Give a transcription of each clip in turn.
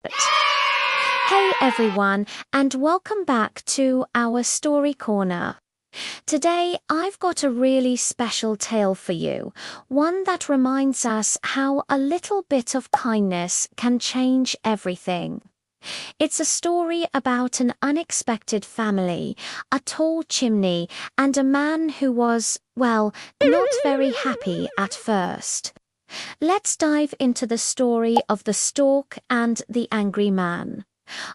Hey everyone, and welcome back to our Story Corner. Today I've got a really special tale for you, one that reminds us how a little bit of kindness can change everything. It's a story about an unexpected family, a tall chimney, and a man who was, well, not very happy at first. Let's dive into the story of the stork and the angry man.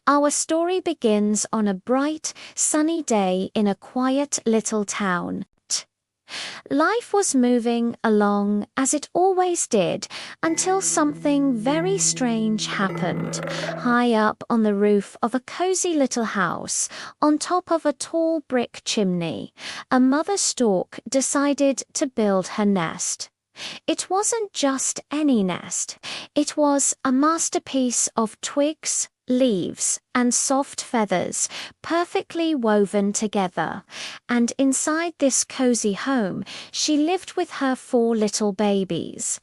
Our story begins on a bright, sunny day in a quiet little town. Life was moving along as it always did until something very strange happened. High up on the roof of a cozy little house, on top of a tall brick chimney, a mother stork decided to build her nest. It wasn't just any nest. It was a masterpiece of twigs, leaves, and soft feathers, perfectly woven together. And inside this cozy home, she lived with her 4 little babies.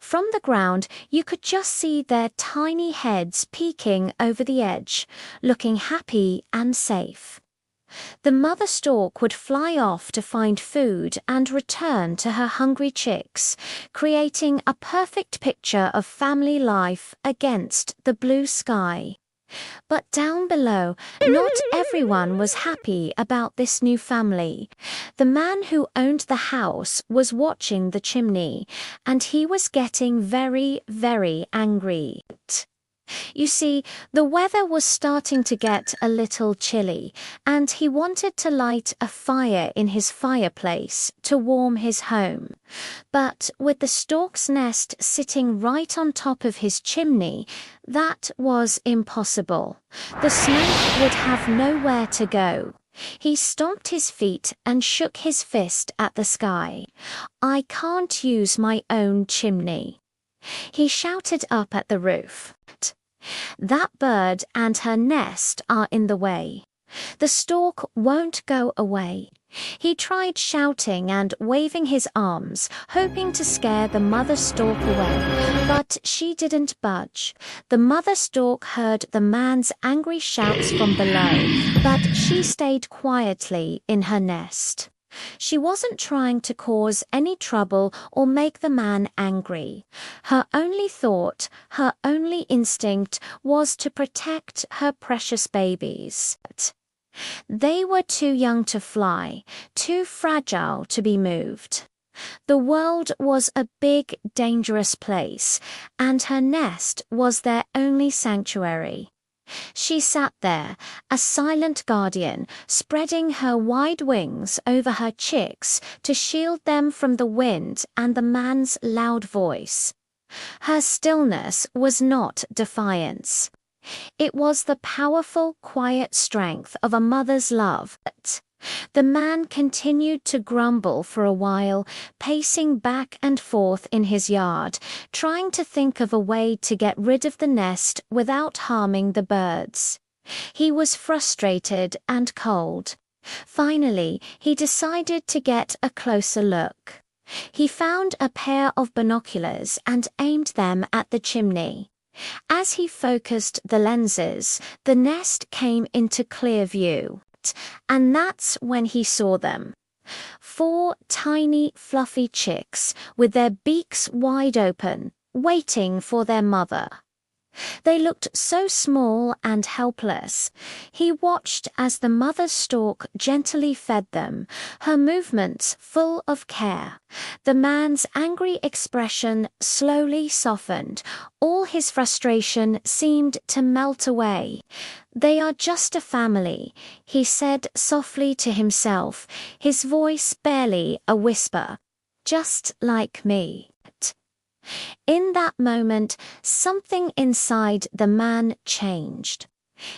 From the ground, you could just see their tiny heads peeking over the edge, looking happy and safe. The mother stork would fly off to find food and return to her hungry chicks, creating a perfect picture of family life against the blue sky. But down below, not everyone was happy about this new family. The man who owned the house was watching the chimney, and he was getting very, very angry. You see, the weather was starting to get a little chilly, and he wanted to light a fire in his fireplace to warm his home. But with the stork's nest sitting right on top of his chimney, that was impossible. The snake would have nowhere to go. He stomped his feet and shook his fist at the sky. "I can't use my own chimney," he shouted up at the roof. "That bird and her nest are in the way. The stork won't go away." He tried shouting and waving his arms, hoping to scare the mother stork away, but she didn't budge. The mother stork heard the man's angry shouts from below, but she stayed quietly in her nest. She wasn't trying to cause any trouble or make the man angry. Her only thought, her only instinct was to protect her precious babies. They were too young to fly, too fragile to be moved. The world was a big, dangerous place, and her nest was their only sanctuary. She sat there, a silent guardian, spreading her wide wings over her chicks to shield them from the wind and the man's loud voice. Her stillness was not defiance. It was the powerful, quiet strength of a mother's love. The man continued to grumble for a while, pacing back and forth in his yard, trying to think of a way to get rid of the nest without harming the birds. He was frustrated and cold. Finally, he decided to get a closer look. He found a pair of binoculars and aimed them at the chimney. As he focused the lenses, the nest came into clear view. And that's when he saw them. 4 tiny, fluffy chicks with their beaks wide open, waiting for their mother. They looked so small and helpless. He watched as the mother stork gently fed them, her movements full of care. The man's angry expression slowly softened. All his frustration seemed to melt away. "They are just a family," he said softly to himself, his voice barely a whisper. "Just like me." In that moment, something inside the man changed.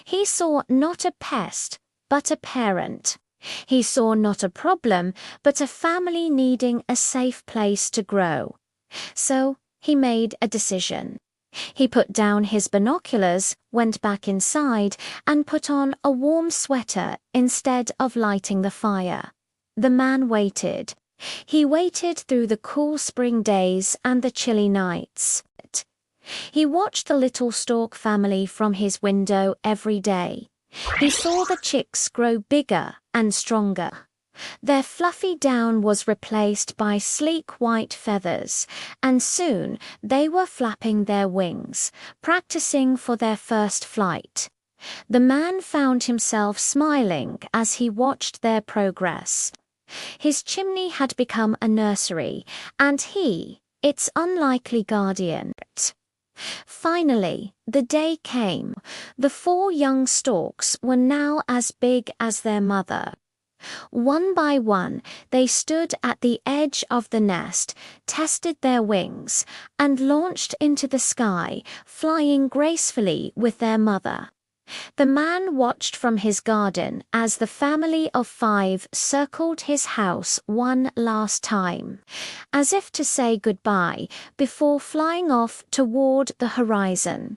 He saw not a pest, but a parent. He saw not a problem, but a family needing a safe place to grow. So he made a decision. He put down his binoculars, went back inside, and put on a warm sweater instead of lighting the fire. The man waited. He waited through the cool spring days and the chilly nights. He watched the little stork family from his window every day. He saw the chicks grow bigger and stronger. Their fluffy down was replaced by sleek white feathers, and soon they were flapping their wings, practicing for their first flight. The man found himself smiling as he watched their progress. His chimney had become a nursery, and he, its unlikely guardian. Finally, the day came. The 4 young storks were now as big as their mother. One by one, they stood at the edge of the nest, tested their wings, and launched into the sky, flying gracefully with their mother. The man watched from his garden as the family of 5 circled his house one last time, as if to say goodbye before flying off toward the horizon.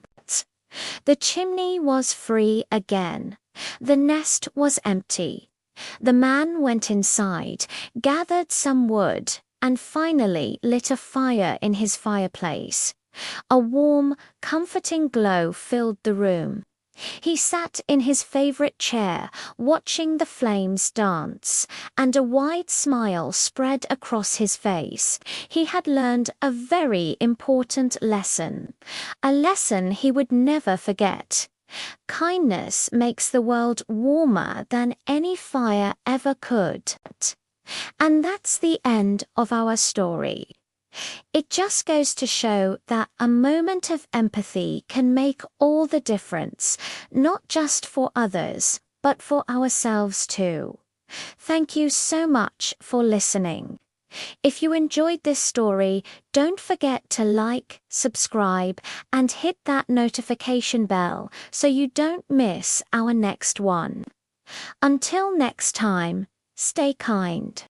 The chimney was free again. The nest was empty. The man went inside, gathered some wood, and finally lit a fire in his fireplace. A warm, comforting glow filled the room. He sat in his favorite chair, watching the flames dance, and a wide smile spread across his face. He had learned a very important lesson, a lesson he would never forget. Kindness makes the world warmer than any fire ever could. And that's the end of our story. It just goes to show that a moment of empathy can make all the difference, not just for others, but for ourselves too. Thank you so much for listening. If you enjoyed this story, don't forget to like, subscribe, and hit that notification bell so you don't miss our next one. Until next time, stay kind.